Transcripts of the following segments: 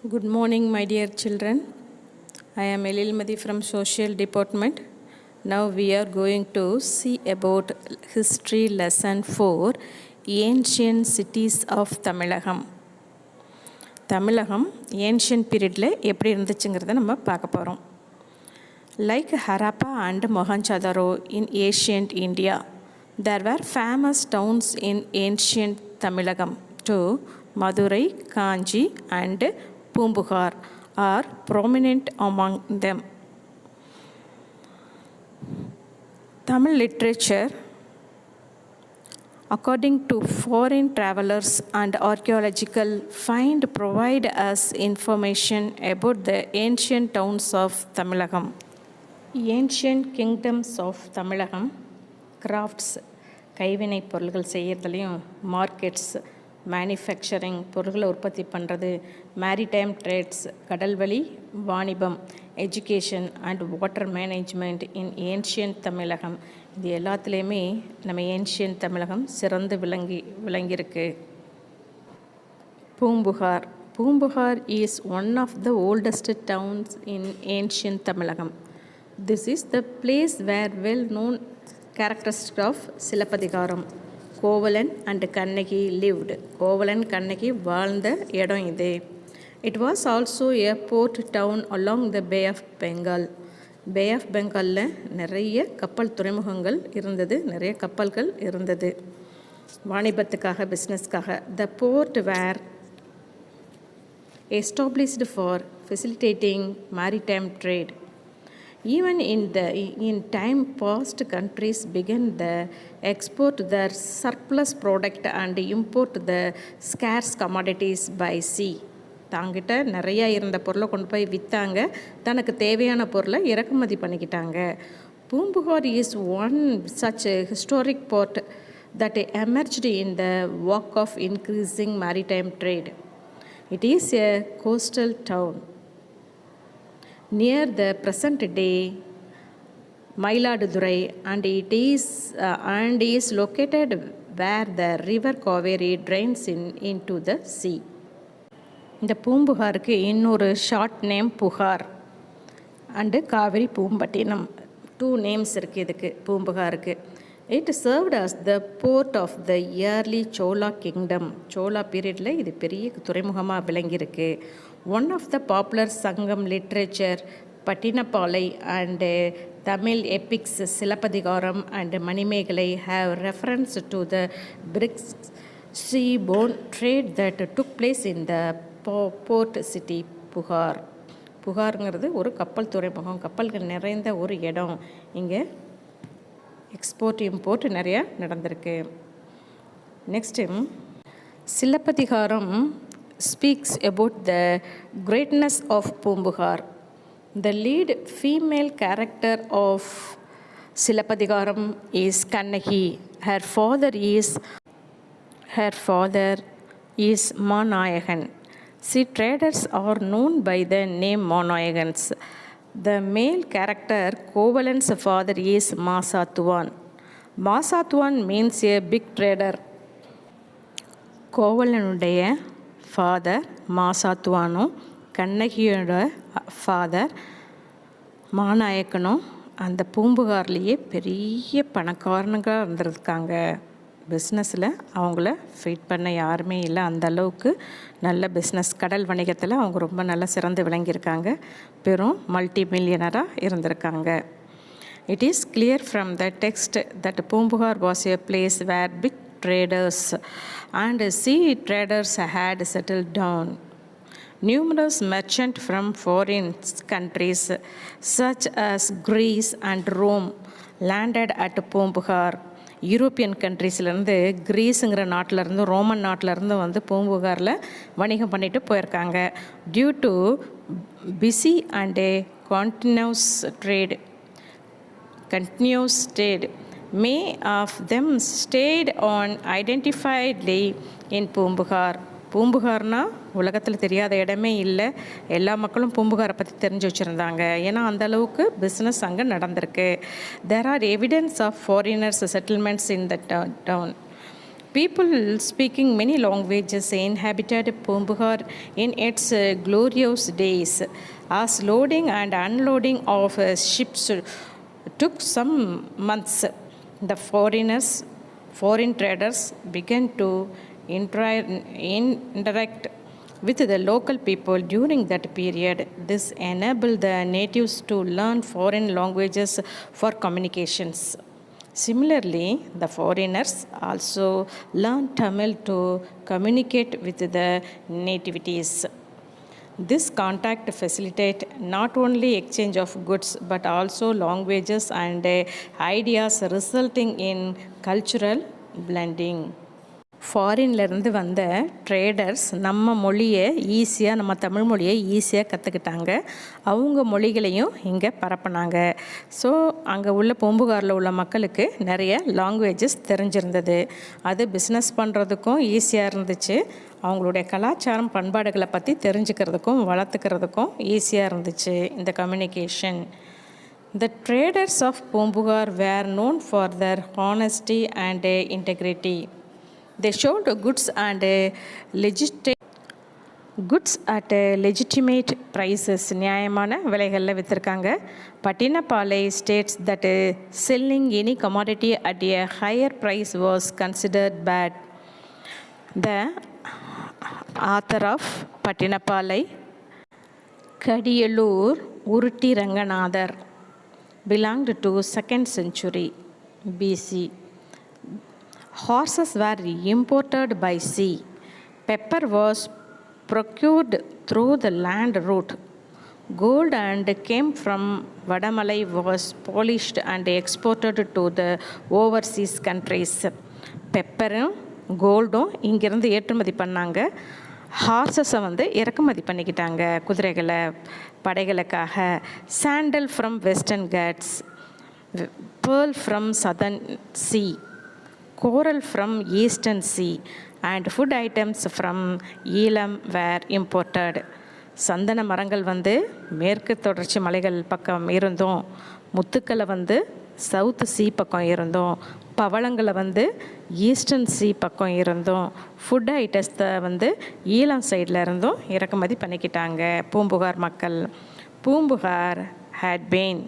Good morning, my dear children. I am Elilmadi from Social Department. Now we are going to see about History Lesson 4, Ancient Cities of Tamilagam. Tamilagam ancient பீரியடில் எப்படி இருந்துச்சுங்கிறத நம்ம பார்க்க போகிறோம். Like Harappa and Mohenjo-daro in ancient India, there were famous towns in ancient Tamilagam too. Madurai, Kanchi and Pumbugar are prominent among them. Tamil literature, according to foreign travelers and archaeological find, provide us information about the ancient towns of Tamilagam. Ancient kingdoms of Tamilagam, crafts, கைவினை பொருள்கள் செய்கிறதுலையும், markets, manufacturing, பொருள்களை உற்பத்தி பண்ணுறது, maritime trades, கடல்வழி வாணிபம், education and water management in ancient Tamilagam, இது எல்லாத்துலேயுமே நம்ம ஏன்ஷியன்ட் தமிழகம் சிறந்து விளங்கியிருக்கு. Poompuhar. Poompuhar is one of the oldest towns in ancient Tamilagam. This is the place where well-known characteristic of Silappathikaram, Kovalan and Kannagi lived. Kovalan Kannagi வாழ்ந்த இடம் இது. It was also a port town along the Bay of Bengal. Bay of Bengalல நிறைய கப்பல் துறைமுகங்கள் இருந்தது, நிறைய கப்பல்கள் இருந்தது வாணிபத்துக்காக, பிஸ்னஸ்க்காக. The port were established for facilitating maritime trade. Even in time past, countries began the export their surplus product and import the scarce commodities by sea. தாங்கிட்ட நிறையா இருந்த பொருளை கொண்டு போய் விற்றாங்க, தனக்கு தேவையான பொருளை இறக்குமதி பண்ணிக்கிட்டாங்க. Poompuhar is one such a historic port that emerged in the wake of increasing maritime trade. It is a coastal town near the present day Mayiladurai, and it is located where the river Kaveri drains into the sea. இந்த பூம்புகாருக்கு இன்னொரு short name Puhar and Kaveri Poompattinam, 2 names இருக்குது இதுக்கு பூம்புகாருக்கு. It served as the port of the early Chola kingdom. Chola பீரியடில் இது பெரிய துறைமுகமாக விளங்கியிருக்கு. One of the popular Sangam literature Pattinappalai and Tamil epics Silappathikaram and Manimekalai have reference to the brisk seaborne trade that took place in the port city Puhar. புகாருங்கிறது ஒரு கப்பல் துறைமுகம், கப்பல்கள் நிறைந்த ஒரு இடம். இங்கே எக்ஸ்போர்ட் இம்போர்ட் நிறையா நடந்திருக்கு. Next Silappathikaram speaks about the greatness of Pumbugar. The lead female character of Silappathigaram is Kannaki. Her father is Manayagan. See, traders are known by the name Manayagans. The male character Kovalan's father is Masathuvan. Masathuvan means a big trader. கோவலனுடைய father மாசாத்துவானும் கண்ணகியோட father மாநாயக்கனும் அந்த பூம்புகார்லேயே பெரிய பணக்காரனுங்களாக இருந்திருக்காங்க. பிஸ்னஸில் அவங்கள ஃபீட் பண்ண யாருமே இல்லை. அந்த அளவுக்கு நல்ல பிஸ்னஸ், கடல் வணிகத்தில் அவங்க ரொம்ப நல்லா சிறந்து விளங்கியிருக்காங்க. பெரும் மல்டி மில்லியனராக இருந்திருக்காங்க. It is clear from the text that Pumbugar was a place where big traders and sea traders had settled down. Numerous merchants from foreign countries such as Greece and Rome landed at Pumbugar. European கண்ட்ரீஸ்லேருந்து, கிரீஸுங்கிற நாட்டிலேருந்து, Roman நாட்டிலேருந்து வந்து பூம்புகாரில் வணிகம் பண்ணிட்டு போயிருக்காங்க. Due to busy and a continuous trade. Many of them stayed on identifiedly in Pumbugar. பூம்புகார்னா உலகத்தில் தெரியாத இடமே இல்லை. எல்லா மக்களும் பூம்புகாரை பற்றி தெரிஞ்சு வச்சுருந்தாங்க. ஏன்னா அந்தளவுக்கு பிஸ்னஸ் அங்கே நடந்திருக்கு. There are evidence of foreigners settlements in the town. People speaking many languages inhabited Pumbuhar in its glorious days. As loading and unloading of ships took some months, the foreign traders began to interact with the local people during that period. This enabled the natives to learn foreign languages for communications. Similarly, the foreigners also learned Tamil to communicate with the nativities. This contact facilitate not only exchange of goods but also languages and ideas, resulting in cultural blending. ஃபாரின்லேருந்து வந்த traders நம்ம மொழியை ஈஸியாக, நம்ம தமிழ் மொழியை ஈஸியாக கற்றுக்கிட்டாங்க. அவங்க மொழிகளையும் இங்கே பரப்புனாங்க. ஸோ அங்கே உள்ள பூம்புகாரில் உள்ள மக்களுக்கு நிறைய லாங்குவேஜஸ் தெரிஞ்சிருந்தது. அது பிஸ்னஸ் பண்ணுறதுக்கும் ஈஸியாக இருந்துச்சு. அவங்களுடைய கலாச்சாரம் பண்பாடுகளை பற்றி தெரிஞ்சுக்கிறதுக்கும் வளர்த்துக்கிறதுக்கும் ஈஸியாக இருந்துச்சு இந்த communication. The traders of Pumbugar were known for their honesty and integrity. They showed goods at legitimate prices. நியாயமான விலைகளில் விற்றுருக்காங்க. Pattinappalai states that selling any commodity at a higher price was considered bad. The author of Pattinappalai, Kadiyalur Urutti Ranganadhar, belonged to 2nd century BC. Horses were imported by sea. Pepper was procured through the land route. Gold and came from Vadamalai was polished and exported to the overseas countries. பெப்பரும் கோல்டும் இங்கேருந்து ஏற்றுமதி பண்ணாங்க. ஹார்சஸை இறக்குமதி பண்ணிக்கிட்டாங்க, குதிரைகளை, படைகளுக்காக. Sandal from Western Ghats, pearl from southern sea, coral from eastern sea, and food items from Elam were imported. சந்தன மரங்கள் மேற்கு தொடர்ச்சி மலைகள் பக்கம் இருந்தோம். முத்துக்களை சவுத் சி பக்கம் இருந்தோம். பவளங்களை ஈஸ்டர்ன் சி பக்கம் இருந்தோம். ஃபுட் ஐட்டத்தை ஈலம் சைடில் இருந்தும் இறக்குமதி பண்ணிக்கிட்டாங்க பூம்புகார் மக்கள். Poompuhar had been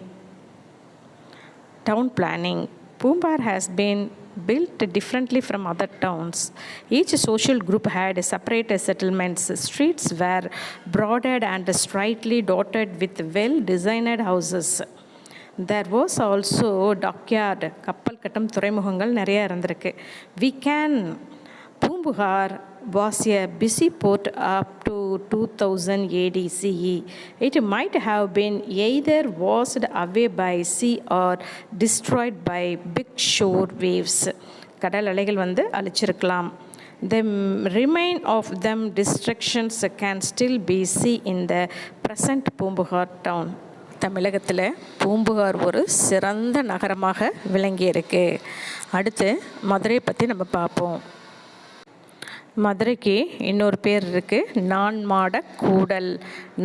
town planning. Pumbugar has been built differently from other towns. Each social group had separate settlements. Streets were broadened and straightly dotted with well-designed houses. There was also dockyard. கப்பல் கட்டும் துறைமுகங்கள் நிறைய இருந்திருக்கு. Pumbugar was a busy port up to 2000 AD CE. It might have been either washed away by sea or destroyed by big shore waves. கடல் அலைகள் அழிச்சிருக்கலாம். The remain of them destructions can still be seen in the present Pumbugar town. தமிழகத்தில் பூம்புகார் ஒரு சிறந்த நகரமாக விளங்கியிருக்கு. அடுத்து மதுரையை பற்றி நம்ம பார்ப்போம். மதுரைக்கு இன்னொரு பேர் இருக்குது, நான்மாட கூடல்.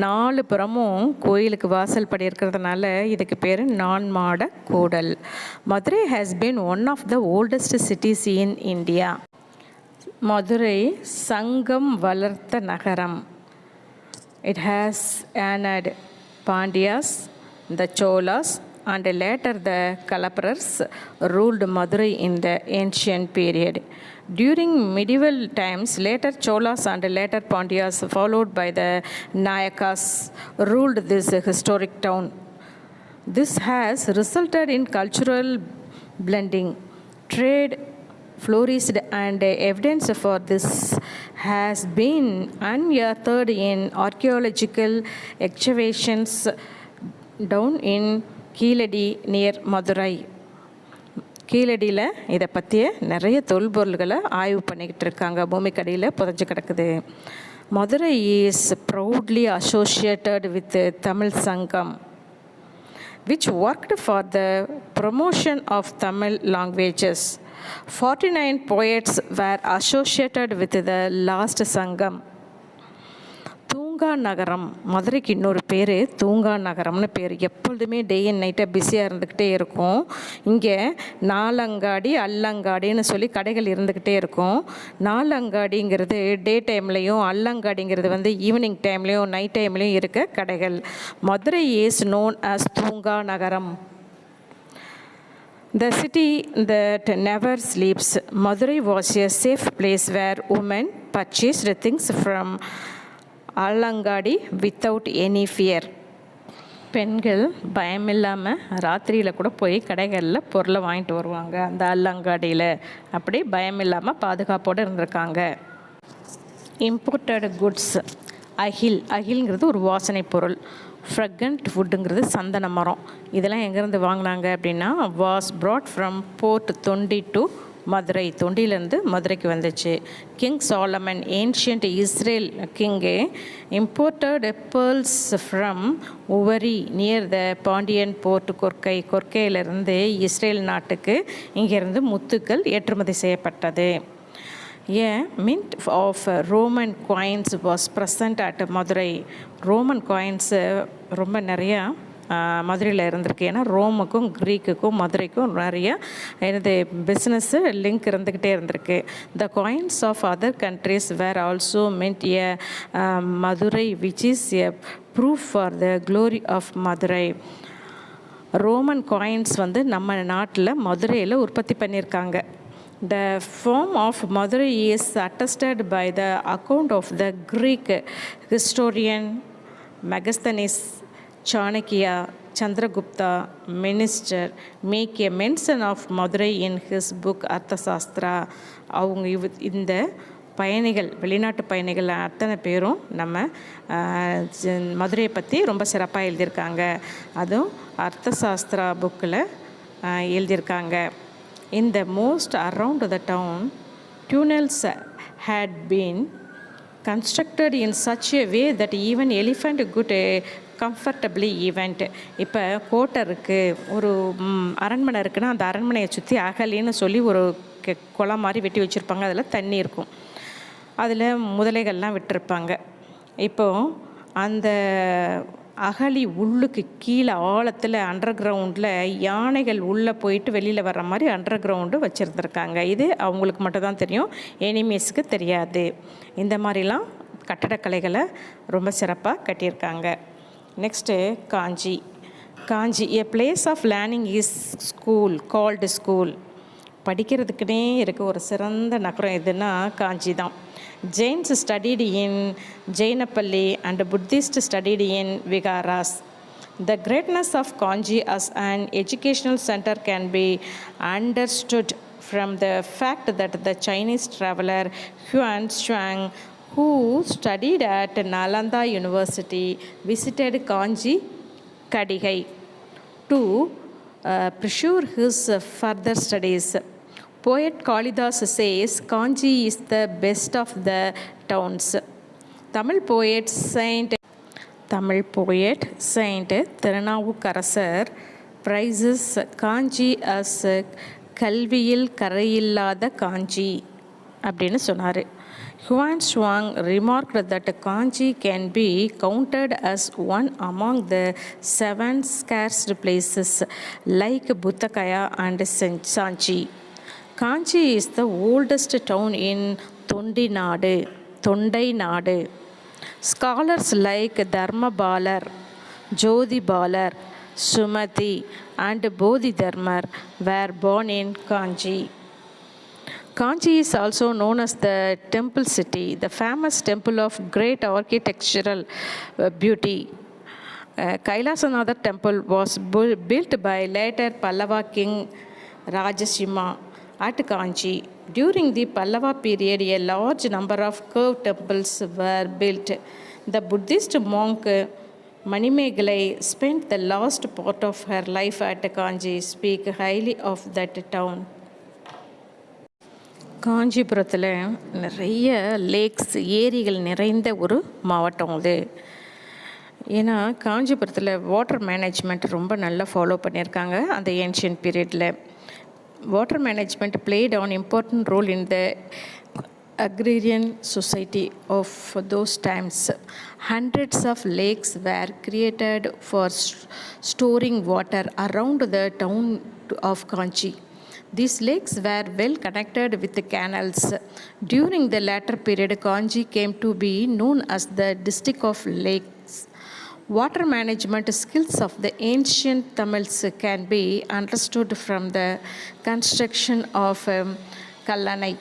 4 புறமும் கோயிலுக்கு வாசல் படி இருக்கிறதுனால இதுக்கு பேர் Nanmada Koodal. Madurai has been one of the oldest cities in India. Madurai Sangam வளர்த்த நகரம். It has honored Pandyas, the Cholas, and later the Kalaparas ruled Madurai in the ancient period. During medieval times, later Cholas and later Pandyas, followed by the Nayakas, ruled this historic town. This has resulted in cultural blending. Trade flourished, and evidence for this has been unearthed in archaeological excavations down in Keeladi near Madurai. கீழடியில் இதை பற்றிய நிறைய தொல்பொருள்களை ஆய்வு பண்ணிக்கிட்டு இருக்காங்க. பூமிக்கடியில் புதைஞ்சு கிடக்குது. Madurai is proudly associated with Tamil சங்கம், which worked for the promotion of Tamil languages. 49 poets were associated with the last Sangam. தூங்கா நகரம். மதுரைக்கு இன்னொரு பேர் தூங்கா நகரம்னு பேர். எப்பொழுதுமே டே அண்ட் நைட்டாக பிஸியாக இருந்துக்கிட்டே இருக்கும். இங்கே நாலங்காடி அல்லங்காடின்னு சொல்லி கடைகள் இருந்துக்கிட்டே இருக்கும். நாலங்காடிங்கிறது டே டைம்லேயும், அல்லங்காடிங்கிறது வந்து ஈவினிங் டைம்லேயும் நைட் டைம்லேயும் இருக்க கடைகள். மதுரை இஸ் நோன் அஸ் தூங்கா நகரம். The city that never sleeps. Madurai was a safe place where women purchased things from Allangadi without any fear. பெண்கள் பயமில்லாமல் ராத்திரியில் கூட போய் கடைகளில் பொருளை வாங்கிட்டு வருவாங்க. அந்த அல்லங்காடியில் அப்படி பயமில்லாமல் பாதுகாப்போடு இருந்திருக்காங்க. Imported goods. அகில்ங்கிறது ஒரு வாசனை பொருள். ஃப்ரக்ரண்ட் வுட்டுங்கிறது சந்தன மரம். இதெல்லாம் எங்கேருந்து வாங்கினாங்க அப்படின்னா was brought from port Thondi to Madurai. தொண்டியிலேருந்து மதுரைக்கு வந்துச்சு. King Solomon ancient Israel king imported pearls from Uvari near the Pandyan port கொர்க்கையிலிருந்து இஸ்ரேல் நாட்டுக்கு இங்கேருந்து முத்துக்கள் ஏற்றுமதி செய்யப்பட்டது. A mint of Roman coins was present at Madurai. Roman coins ரொம்ப நிறையா மதுரையில் இருந்திருக்கு. ஏன்னா ரோமுக்கும் க்ரீக்குக்கும் மதுரைக்கும் நிறைய எனது பிஸ்னஸ்ஸு லிங்க் இருந்துக்கிட்டே இருந்திருக்கு. The coins of other countries were also mint a Madurai which is a proof for the glory of Madurai. Roman coins வந்து நம்ம நாட்டில் மதுரையில் உற்பத்தி பண்ணியிருக்காங்க. The form of Madurai is attested by the account of the Greek historian Megasthenes. Chanakya, Chandragupta minister make a mention of Madurai in his book Arthasastra. அவங்க இந்த பயணிகள், வெளிநாட்டு பயணிகள் அத்தனை பேரும் நம்ம மதுரையை பற்றி ரொம்ப சிறப்பாக எழுதியிருக்காங்க. அதுவும் அர்த்தசாஸ்திரா புக்கில் எழுதியிருக்காங்க. In the most around the town, tunnels had been constructed in such a way that even elephant could comfortably event. இப்போ கோட்டை இருக்குது, ஒரு அரண்மனை இருக்குன்னா அந்த அரண்மனையை சுற்றி அகலின்னு சொல்லி ஒரு குளம் மாதிரி வெட்டி வச்சுருப்பாங்க. அதில் தண்ணி இருக்கும், அதில் முதலைகள்லாம் விட்டுருப்பாங்க. இப்போது அந்த அகழி உள்ளுக்கு கீழே ஆழத்தில் அண்டர் கிரவுண்டில் யானைகள் உள்ளே போயிட்டு வெளியில் வர்ற மாதிரி அண்டர் கிரவுண்டு வச்சுருந்துருக்காங்க. இது அவங்களுக்கு மட்டும்தான் தெரியும், எனிமீஸ்க்கு தெரியாது. இந்த மாதிரிலாம் கட்டடக்கலைகளை ரொம்ப சிறப்பாக கட்டியிருக்காங்க. Next Kanchi a place of learning is school called school. படிக்கிறதுக்குனே இருக்க ஒரு சிறந்த நகரம் எதுன்னா காஞ்சி தான். Jains studied in Jainapalli and Buddhists studied in Viharas. The greatness of Kanchi as an educational center can be understood from the fact that the Chinese traveler Huan Xuan, who studied at Nalanda University, visited Kanchi Kadigai to pursue his further studies. Poet Kalidas says Kanchi is the best of the towns. Tamil poet Saint Thirunavukkarasar praises Kanchi as கல்வியில் கரையில்லாத காஞ்சி அப்படின்னு சொன்னார். Huan Xuan remarked that Kanchi can be counted as one among the 7 scarce places like Buddhagaya and Sanchi. Kanchi is the oldest town in Tondai Nadu. Scholars like Dharmabalar, Jodhibalar, Sumati and Bodhidharma were born in Kanchi. Kanchi is also known as the Temple City, the famous temple of great architectural beauty. Kailasanatha temple was built by later Pallava king Rajasima at Kanchi. During the Pallava period, a large number of curved temples were built. The Buddhist monk Manimegalai spent the last part of her life at Kanchi. Speak highly of that town. காஞ்சிபுரத்தில் நிறைய லேக்ஸ், ஏரிகள் நிறைந்த ஒரு மாவட்டம் அது. ஏன்னா காஞ்சிபுரத்தில் water management ரொம்ப நல்லா ஃபாலோ பண்ணியிருக்காங்க அந்த ஏன்ஷியன்ட் பீரியடில். Water management played an important role in the agrarian society of those times. Hundreds of lakes were created for storing water around the town of Kanchi. These lakes were well connected with the canals. During the latter period, Kanchi came to be known as the district of lakes. Water management skills of the ancient Tamils can be understood from the construction of Kallanai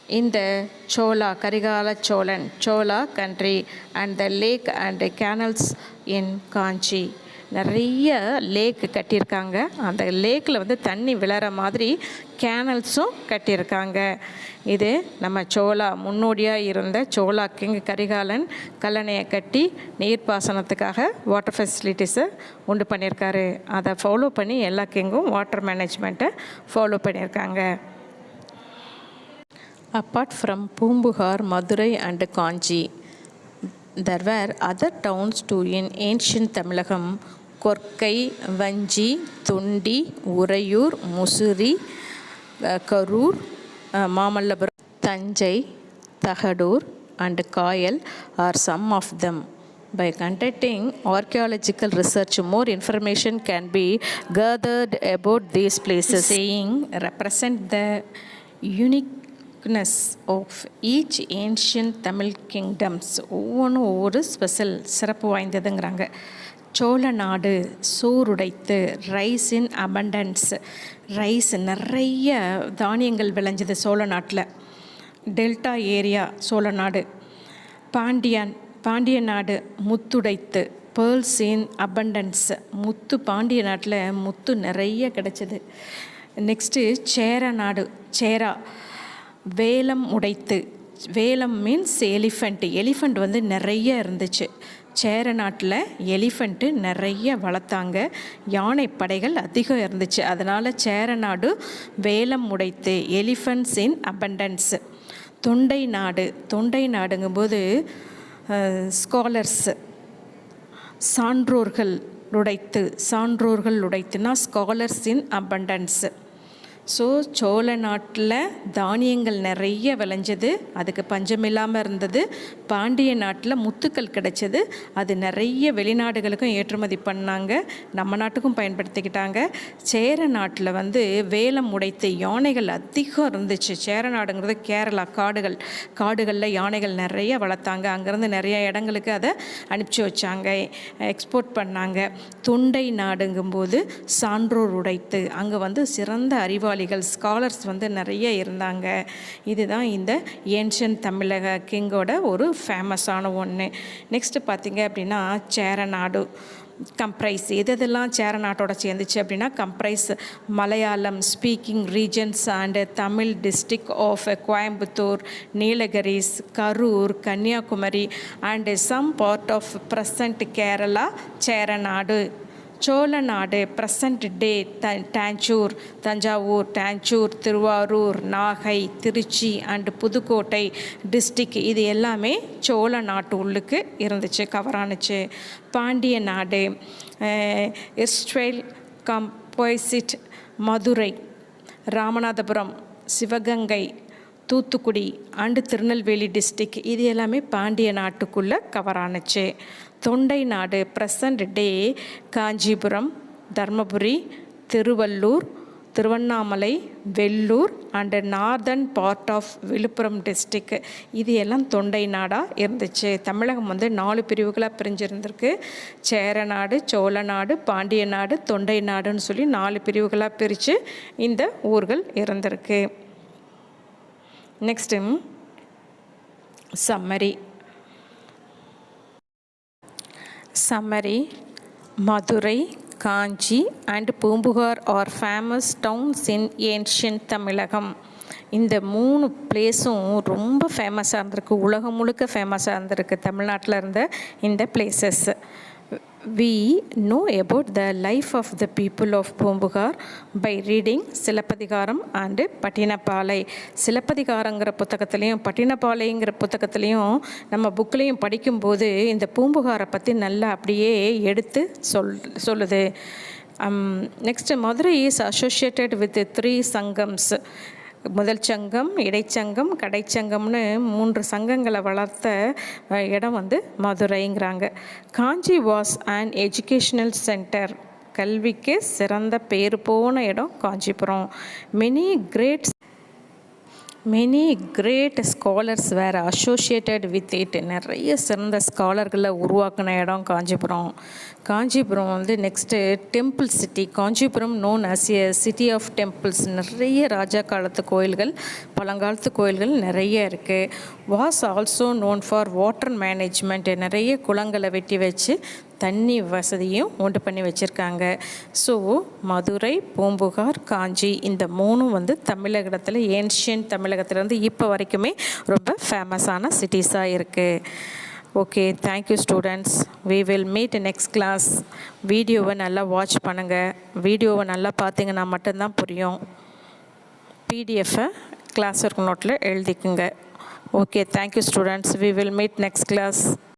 in the Chola country and the lake and the canals in Kanchi. நிறைய லேக் கட்டியிருக்காங்க. அந்த லேக்கில் வந்து தண்ணி விழற மாதிரி கேனல்ஸும் கட்டியிருக்காங்க. இது நம்ம முன்னோடியாக இருந்த சோலா கிங் கரிகாலன் கல்லணையை கட்டி நீர்ப்பாசனத்துக்காக வாட்டர் ஃபெசிலிட்டிஸை உண்டு பண்ணியிருக்காரு. அதை ஃபாலோ பண்ணி எல்லா கிங்கும் வாட்டர் மேனேஜ்மெண்ட்டை ஃபாலோ பண்ணியிருக்காங்க. Apart from Pumbuhar, Madurai and Kanchi, there were other towns too in ancient Tamilagam: Korkai, Vanji, Thundi, Urayur, Musuri, Karur, Mamallapuram, Tanjai, Tahadur and Kayal are some of them. By conducting archaeological research, more information can be gathered about these places. Saying represent the uniqueness of each ancient Tamil kingdoms. ஒவ்வொன்றும் ஒவ்வொரு special சிறப்பு வாய்ந்ததுங்கிறாங்க. சோழ நாடு சோறுடைத்து, rice இன் abundance, rice நிறைய தானியங்கள் விளைஞ்சது சோழ நாட்டில். Delta area Chola நாடு. பாண்டிய நாடு முத்துடைத்து, pearls இன் abundance, முத்து பாண்டிய நாட்டில் முத்து நிறைய கிடச்சிது. நெக்ஸ்ட்டு சேர நாடு, சேரா வேலம் உடைத்து, வேலம் மீன்ஸ் எலிஃபண்ட் வந்து நிறைய இருந்துச்சு. சேர நாட்டில் எலிஃபண்ட்டு நிறைய வளர்த்தாங்க. யானை படைகள் அதிகம் இருந்துச்சு. அதனால் சேர நாடு வேலம் உடைத்து, எலிஃபண்ட்ஸ் இன் அபண்டன்ஸ். தொண்டை நாடுங்கும்போது ஸ்காலர்ஸ், சான்றோர்கள் உடைத்துனா scholars in abundance. So Chola நாட்டில் தானியங்கள் நிறைய விளைஞ்சது, அதுக்கு பஞ்சமில்லாமல் இருந்தது. பாண்டிய நாட்டில் முத்துக்கள் கிடைச்சது, அது நிறைய வெளிநாடுகளுக்கும் ஏற்றுமதி பண்ணாங்க, நம்ம நாட்டுக்கும் பயன்படுத்திக்கிட்டாங்க. சேர நாட்டில் வந்து வேலம் உடைத்து யானைகள் அதிகம் இருந்துச்சு. சேர நாடுங்கிறது கேரளா, காடுகளில் யானைகள் நிறைய வளர்த்தாங்க. அங்கேருந்து நிறைய இடங்களுக்கு அதை அனுப்பிச்சி வச்சாங்க, எக்ஸ்போர்ட் பண்ணாங்க. தொண்டை நாடுங்கும்போது சான்றோர் உடைத்து, அங்கே வந்து சிறந்த அறிவாளி ஸ்காலர்ஸ் வந்து நிறைய இருந்தாங்க. இதுதான் இந்த ஏன்ஷியன்ட் தமிழக கிங்கோட ஒரு ஃபேமஸான ஒன்று. நெக்ஸ்ட்டு பார்த்திங்க அப்படின்னா சேரநாடு கம்ப்ரைஸ். எதெல்லாம் சேர நாட்டோட சேர்ந்துச்சு அப்படின்னா comprise Malayalam speaking regions and Tamil district of Coimbatore, Nilgiris, Karur, Kanyakumari and some part of present Kerala Cheranadu. Chola நாடு present day Thanjavur, Thiruvarur, Nagai, Trichy and Pudukkottai district, இது எல்லாமே சோழ நாட்டு உள்ளுக்கு இருந்துச்சு, கவரானுச்சு. பாண்டிய நாடு இஸ்ரேல் composed, Madurai, Ramanathapuram, Sivaganga, Thoothukudi and Tirunelveli district, இது எல்லாமே பாண்டிய நாட்டுக்குள்ளே கவரானுச்சு. தொண்டை நாடு present day Kanchipuram, Dharmapuri, Tiruvallur, Tiruvannamalai, Vellore and northern part of Villupuram district, இது எல்லாம் தொண்டை நாடாக இருந்துச்சு. தமிழகம் வந்து 4 பிரிவுகளாக பிரிஞ்சிருந்திருக்கு. சேரநாடு, சோழ நாடு, பாண்டிய நாடு, தொண்டை நாடுன்னு சொல்லி 4 பிரிவுகளாக பிரித்து இந்த ஊர்கள் இருந்திருக்கு. Next summary. Madurai, Kanchi and Poompuhar are famous towns in ancient Tamilagam. இந்த 3 பிளேஸும் ரொம்ப ஃபேமஸாக இருந்திருக்கு, உலகம் முழுக்க ஃபேமஸாக இருந்திருக்கு தமிழ்நாட்டில் இருந்த இந்த places. We know about the life of the people of Pumbugar by reading Silappathikaram and Pattinappalai. சிலப்பதிகாரங்கிற புத்தகத்துலேயும் பட்டினப்பாலைங்கிற புத்தகத்துலேயும் நம்ம புக்லேயும் படிக்கும்போது இந்த பூம்புகாரை பற்றி நல்லா அப்படியே எடுத்து சொல்லுது. Next Madurai is associated with 3 Sangams. முதல் சங்கம், இடைச்சங்கம், கடைச்சங்கம்னு 3 சங்கங்களை வளர்த்த இடம் வந்து மதுரைங்கிறாங்க. Kanchi was an educational centre. கல்விக்கு சிறந்த பேர் போன இடம் Kanchipuram. Many great scholars were associated with it. நிறைய சிறந்த ஸ்காலர்களை உருவாக்கின இடம் காஞ்சிபுரம். காஞ்சிபுரம் வந்து next temple city. Kanchipuram known as a city of temples. நிறைய ராஜா காலத்து கோயில்கள், பழங்காலத்து கோயில்கள் நிறைய இருக்குது. Was also known for water management. நிறைய குளங்களை வெட்டி வச்சு தண்ணி வசதியும் உண்டு பண்ணி வச்சுருக்காங்க. ஸோ மதுரை, பூம்புகார், காஞ்சி இந்த 3 வந்து தமிழகத்தில் ஏன்ஷியன்ட் தமிழகத்திலேருந்து இப்போ வரைக்குமே ரொம்ப ஃபேமஸான சிட்டிஸாக இருக்குது. Okay, thank you students. We will meet next class. வீடியோவை நல்லா வாட்ச் பண்ணுங்கள். வீடியோவை நல்லா பார்த்தீங்கன்னா மட்டும்தான் புரியும். பிடிஎஃப்பை கிளாஸ் ஒர்க் நோட்டில் எழுதிக்குங்க. Okay, thank you students. We will meet next class.